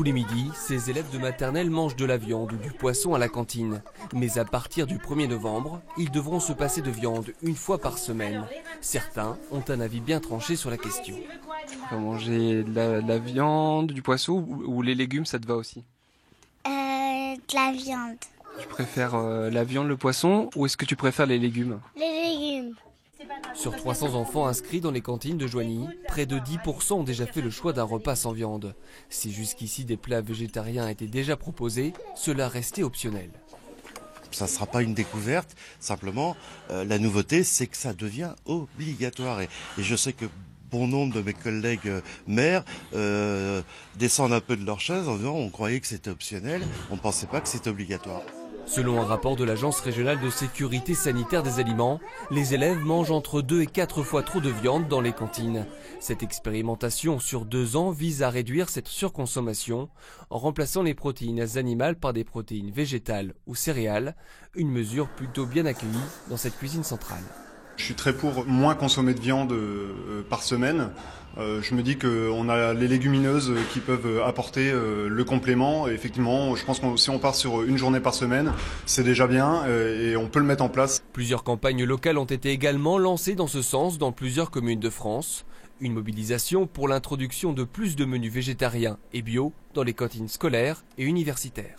Tous les midis, ces élèves de maternelle mangent de la viande ou du poisson à la cantine. Mais à partir du 1er novembre, ils devront se passer de viande une fois par semaine. Certains ont un avis bien tranché sur la question. On va manger de la viande, du poisson ou les légumes, ça te va aussi? De la viande. Tu préfères la viande, le poisson ou est-ce que tu préfères les légumes? Les légumes. Sur 300 enfants inscrits dans les cantines de Joigny, près de 10% ont déjà fait le choix d'un repas sans viande. Si jusqu'ici des plats végétariens étaient déjà proposés, cela restait optionnel. Ça ne sera pas une découverte, simplement la nouveauté c'est que ça devient obligatoire. Et je sais que bon nombre de mes collègues maires descendent un peu de leur chaise en disant on croyait que c'était optionnel, on ne pensait pas que c'était obligatoire. Selon un rapport de l'Agence régionale de sécurité sanitaire des aliments, les élèves mangent entre 2 et 4 fois trop de viande dans les cantines. Cette expérimentation sur 2 ans vise à réduire cette surconsommation en remplaçant les protéines animales par des protéines végétales ou céréales, une mesure plutôt bien accueillie dans cette cuisine centrale. Je suis très pour moins consommer de viande par semaine. Je me dis qu'on a les légumineuses qui peuvent apporter le complément. Et effectivement, je pense que si on part sur une journée par semaine, c'est déjà bien et on peut le mettre en place. Plusieurs campagnes locales ont été également lancées dans ce sens dans plusieurs communes de France. Une mobilisation pour l'introduction de plus de menus végétariens et bio dans les cantines scolaires et universitaires.